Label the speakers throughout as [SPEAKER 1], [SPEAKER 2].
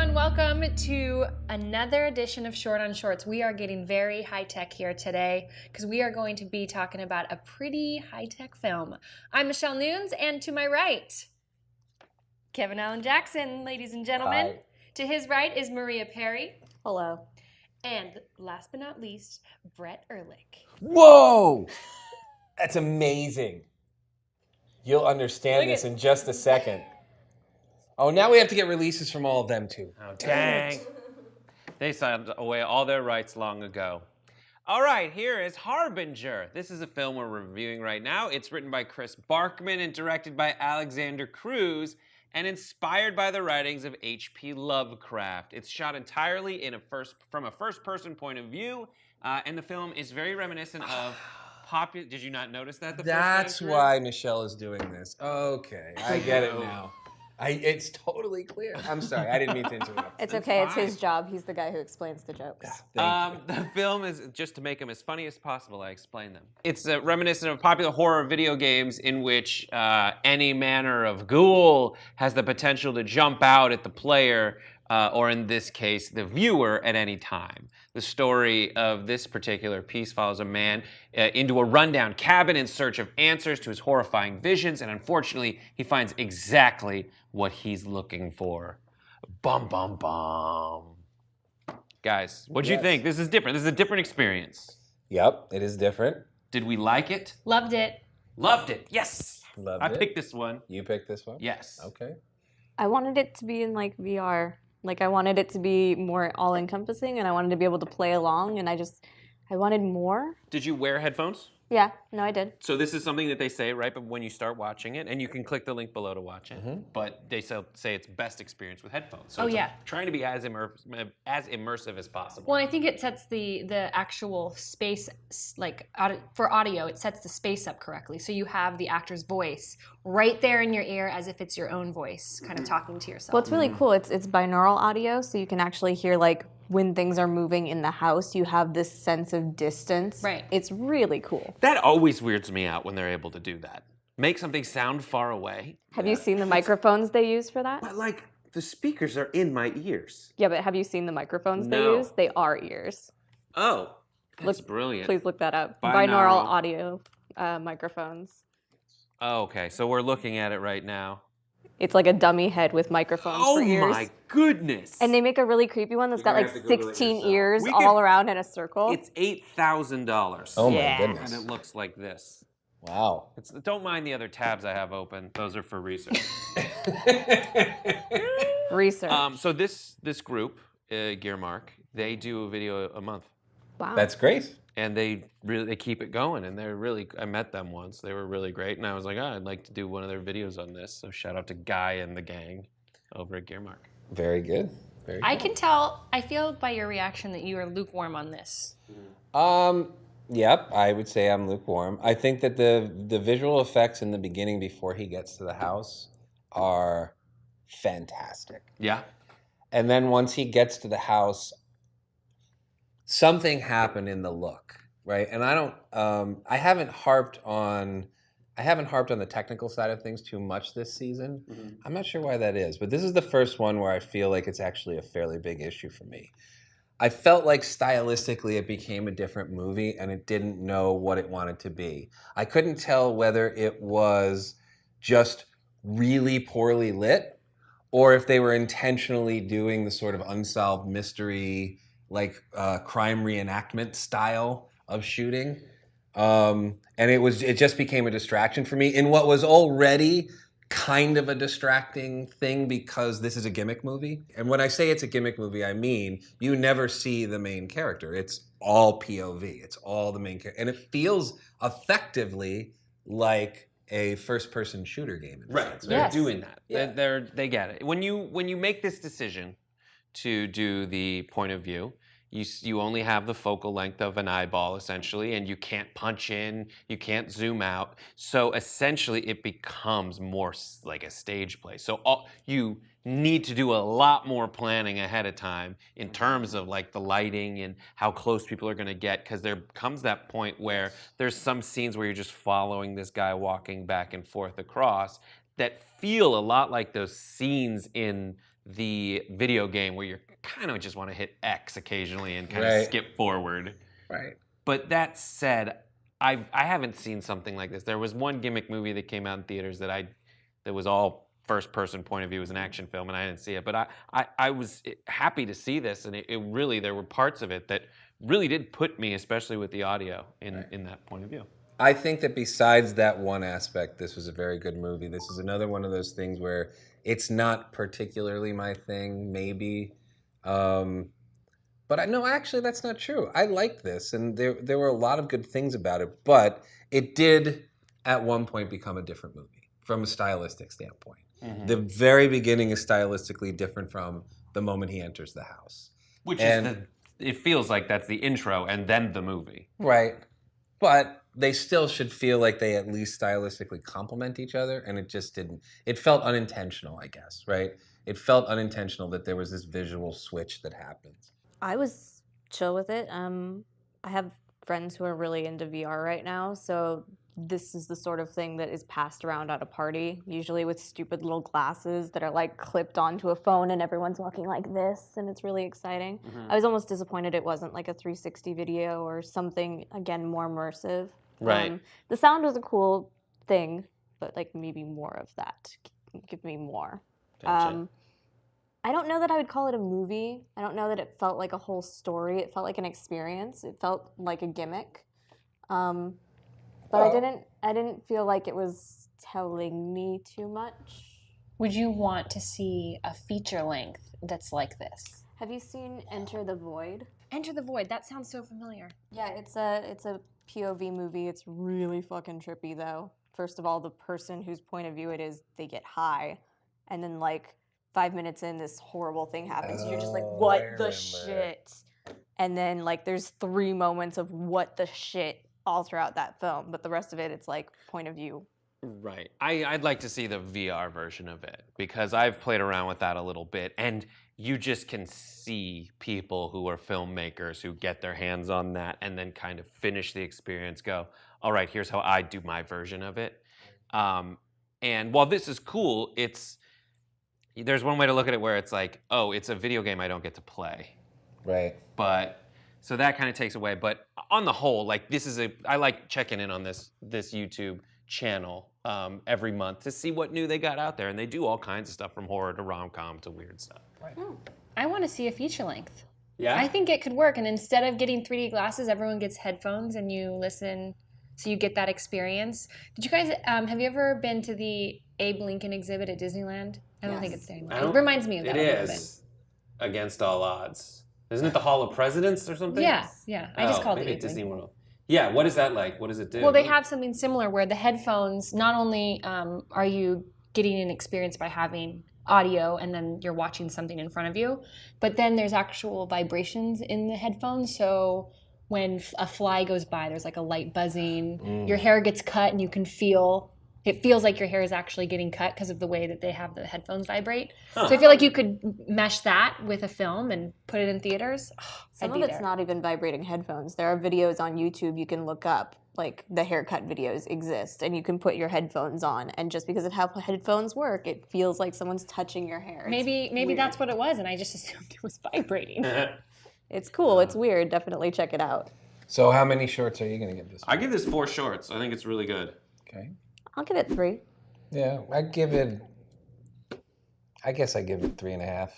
[SPEAKER 1] everyone. Welcome to another edition of Short on Shorts. We are getting very high-tech here today because we are going to be talking about a pretty high-tech film. I'm Michelle Nunes, and to my right, Kevin Allen Jackson, ladies and gentlemen.
[SPEAKER 2] Hi.
[SPEAKER 1] To his right is Maria Perry.
[SPEAKER 3] Hello.
[SPEAKER 1] And last but not least, Brett Erlich.
[SPEAKER 2] Whoa! That's amazing. You'll understand this in just a second. Oh, now we have to get releases from all of them, too.
[SPEAKER 4] Oh, dang. They signed away all their rights long ago. All right, here is Harbinger. This is a film we're reviewing right now. It's written by Chris Barkman and directed by Alexander Cruz and inspired by the writings of H.P. Lovecraft. It's shot entirely from a first-person point of view, and the film is very reminiscent of popular... Did you not notice that the
[SPEAKER 2] That's
[SPEAKER 4] first time
[SPEAKER 2] why Michelle is doing this. Okay, I get it now. It's totally clear. I'm sorry, I didn't mean to interrupt.
[SPEAKER 3] It's okay, it's his job. He's the guy who explains the jokes.
[SPEAKER 2] Thank you.
[SPEAKER 4] The film is, just to make them as funny as possible, I explain them. It's reminiscent of popular horror video games in which any manner of ghoul has the potential to jump out at the player, or in this case, the viewer, at any time. The story of this particular piece follows a man into a rundown cabin in search of answers to his horrifying visions, and unfortunately, he finds exactly what he's looking for. Bum, bum, bum. Guys, what'd you think? This is different. This is a different experience.
[SPEAKER 2] Yep, it is different.
[SPEAKER 4] Did we like it?
[SPEAKER 1] Loved it.
[SPEAKER 4] Loved it. Yes.
[SPEAKER 2] Loved
[SPEAKER 4] I
[SPEAKER 2] it.
[SPEAKER 4] picked this one.
[SPEAKER 2] You picked this one?
[SPEAKER 4] Yes.
[SPEAKER 2] Okay.
[SPEAKER 3] I wanted it to be in like VR. Like I wanted it to be more all-encompassing, and I wanted to be able to play along, and I wanted more.
[SPEAKER 4] Did you wear headphones?
[SPEAKER 3] Yeah, no, I did.
[SPEAKER 4] So this is something that they say, right? But when you start watching it, and you can click the link below to watch it, but they say it's best experience with headphones. So it's trying to be as immersive as possible.
[SPEAKER 1] Well, I think it sets the actual space, like for audio, it sets the space up correctly. So you have the actor's voice right there in your ear as if it's your own voice, kind of talking to yourself.
[SPEAKER 3] Well, it's really cool. It's binaural audio, so you can actually hear like when things are moving in the house, you have this sense of distance.
[SPEAKER 1] Right.
[SPEAKER 3] It's really cool.
[SPEAKER 4] That always weirds me out when they're able to do that. Make something sound far away.
[SPEAKER 3] Have you seen the microphones they use for that?
[SPEAKER 4] But like, the speakers are in my ears.
[SPEAKER 3] Yeah, but have you seen the microphones they
[SPEAKER 4] No.
[SPEAKER 3] use? They are ears.
[SPEAKER 4] Oh, that's brilliant.
[SPEAKER 3] Please look that up.
[SPEAKER 4] Binaural.
[SPEAKER 3] Binaural audio microphones.
[SPEAKER 4] Oh, okay, so we're looking at it right now.
[SPEAKER 3] It's like a dummy head with microphones for ears.
[SPEAKER 4] Oh my goodness!
[SPEAKER 3] And they make a really creepy one that's got like 16 ears
[SPEAKER 4] We
[SPEAKER 3] all
[SPEAKER 4] could-
[SPEAKER 3] around in a circle.
[SPEAKER 4] It's $8,000.
[SPEAKER 2] Oh
[SPEAKER 3] Yeah.
[SPEAKER 2] my goodness.
[SPEAKER 4] And it looks like this.
[SPEAKER 2] Wow.
[SPEAKER 4] Don't mind the other tabs I have open. Those are for research.
[SPEAKER 3] Research.
[SPEAKER 4] So this group, Gearmark, they do a video a month,
[SPEAKER 3] Wow.
[SPEAKER 2] That's great.
[SPEAKER 4] and they keep it going. And they're really. I met them once. They were really great, and I was like, oh, I'd like to do one of their videos on this. So shout out to Guy and the gang over at Gearmark.
[SPEAKER 2] Very good. Very good.
[SPEAKER 1] I can tell, I feel by your reaction that you are lukewarm on this.
[SPEAKER 2] Yep, I would say I'm lukewarm. I think that the visual effects in the beginning before he gets to the house are fantastic.
[SPEAKER 4] Yeah.
[SPEAKER 2] And then once he gets to the house, something happened in the look, right? And I haven't harped on the technical side of things too much this season. I'm not sure why that is, but this is the first one where I feel like it's actually a fairly big issue for me. I felt like stylistically it became a different movie and it didn't know what it wanted to be. I couldn't tell whether it was just really poorly lit or if they were intentionally doing the sort of unsolved mystery, like crime reenactment style of shooting. And it just became a distraction for me in what was already kind of a distracting thing because this is a gimmick movie. And when I say it's a gimmick movie, I mean you never see the main character. It's all POV. It's all the main character. And it feels effectively like a first-person shooter game.
[SPEAKER 4] Right.
[SPEAKER 2] Sense,
[SPEAKER 4] They're doing that.
[SPEAKER 2] Yeah.
[SPEAKER 4] They get it. When you make this decision to do the point of view, you only have the focal length of an eyeball, essentially, and you can't punch in, you can't zoom out. So essentially, it becomes more like a stage play. So you need to do a lot more planning ahead of time in terms of like the lighting and how close people are going to get, because there comes that point where there's some scenes where you're just following this guy walking back and forth across that feel a lot like those scenes in the video game where you kind of just want to hit X occasionally and kind of
[SPEAKER 2] Right.
[SPEAKER 4] skip forward.
[SPEAKER 2] Right.
[SPEAKER 4] But that said, I haven't seen something like this. There was one gimmick movie that came out in theaters that was all first-person point of view. It was an action film, and I didn't see it. But I was happy to see this, and it really, there were parts of it that really did put me, especially with the audio, in that point of view.
[SPEAKER 2] I think that besides that one aspect, this was a very good movie. This is another one of those things where it's not particularly my thing, maybe. But no, actually, that's not true. I liked this, and there were a lot of good things about it, but it did, at one point, become a different movie from a stylistic standpoint.
[SPEAKER 4] Mm-hmm.
[SPEAKER 2] The very beginning is stylistically different from the moment he enters the house.
[SPEAKER 4] It feels like that's the intro and then the movie.
[SPEAKER 2] Right. But they still should feel like they at least stylistically complement each other, and it just didn't. It felt unintentional, I guess, right? It felt unintentional that there was this visual switch that happens.
[SPEAKER 3] I was chill with it. I have friends who are really into VR right now, so this is the sort of thing that is passed around at a party, usually with stupid little glasses that are like clipped onto a phone and everyone's walking like this, and it's really exciting.
[SPEAKER 4] Mm-hmm.
[SPEAKER 3] I was almost disappointed it wasn't like a 360 video or something, again, more immersive.
[SPEAKER 4] Right.
[SPEAKER 3] The sound was a cool thing, but like maybe more of that. Give me more.
[SPEAKER 4] Gotcha.
[SPEAKER 3] I don't know that I would call it a movie. I don't know that it felt like a whole story. It felt like an experience. It felt like a gimmick. But I didn't feel like it was telling me too much.
[SPEAKER 1] Would you want to see a feature length that's like this?
[SPEAKER 3] Have you seen Enter the Void?
[SPEAKER 1] Enter the Void. That sounds so familiar.
[SPEAKER 3] Yeah, it's a POV movie. It's really fucking trippy though. First of all, the person whose point of view it is, they get high, and then like 5 minutes in, this horrible thing happens. And you're just like, what the shit? And then like there's 3 moments of what the shit all throughout that film, but the rest of it, it's like point of view.
[SPEAKER 4] Right. I'd like to see the VR version of it because I've played around with that a little bit, and you just can see people who are filmmakers who get their hands on that and then kind of finish the experience, go, all right, here's how I do my version of it. And while this is cool, there's one way to look at it where it's like, oh, it's a video game I don't get to play.
[SPEAKER 2] Right.
[SPEAKER 4] But so that kind of takes away. But on the whole, like I like checking in on this YouTube channel every month to see what new they got out there, and they do all kinds of stuff from horror to rom-com to weird stuff.
[SPEAKER 2] Right.
[SPEAKER 1] I want to see a feature length.
[SPEAKER 4] Yeah.
[SPEAKER 1] I think it could work, and instead of getting 3D glasses, everyone gets headphones and you listen, so you get that experience. Did you guys have you ever been to the Abe Lincoln exhibit at Disneyland? I don't think it's there anymore. It reminds me of that.
[SPEAKER 4] It is Against All Odds. Isn't it the Hall of Presidents or something?
[SPEAKER 1] Yeah. I just called it
[SPEAKER 4] maybe
[SPEAKER 1] Abe
[SPEAKER 4] Disney
[SPEAKER 1] Lincoln.
[SPEAKER 4] World. Yeah, what is that like? What does it do?
[SPEAKER 1] Well, they have something similar where the headphones, not only are you getting an experience by having audio and then you're watching something in front of you, but then there's actual vibrations in the headphones. So when a fly goes by, there's like a light buzzing. Your hair gets cut and you can feel, it feels like your hair is actually getting cut because of the way that they have the headphones vibrate.
[SPEAKER 4] Huh.
[SPEAKER 1] So I feel like you could mesh that with a film and put it in theaters.
[SPEAKER 3] Some of it's not even vibrating headphones. There are videos on YouTube you can look up, like the haircut videos exist, and you can put your headphones on, and just because of how headphones work, it feels like someone's touching your hair.
[SPEAKER 1] Maybe that's what it was, and I just assumed it was vibrating.
[SPEAKER 3] It's cool. It's weird. Definitely check it out.
[SPEAKER 2] So how many shorts are you going to give this?
[SPEAKER 4] I give this 4 shorts. I think it's really good.
[SPEAKER 2] Okay.
[SPEAKER 3] I'll give it 3.
[SPEAKER 2] Yeah, I guess I give it 3.5.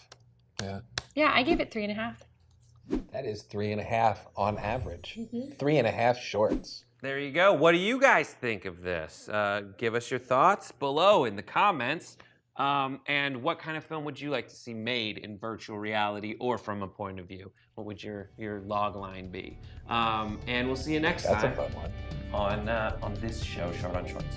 [SPEAKER 2] Yeah.
[SPEAKER 1] Yeah, I gave it 3.5.
[SPEAKER 2] That is 3.5 on average. 3.5 shorts.
[SPEAKER 4] There you go. What do you guys think of this? Give us your thoughts below in the comments. And what kind of film would you like to see made in virtual reality or from a point of view? What would your log line be? And we'll see you next
[SPEAKER 2] That's
[SPEAKER 4] time
[SPEAKER 2] a fun one.
[SPEAKER 4] on this show, Short on Shorts.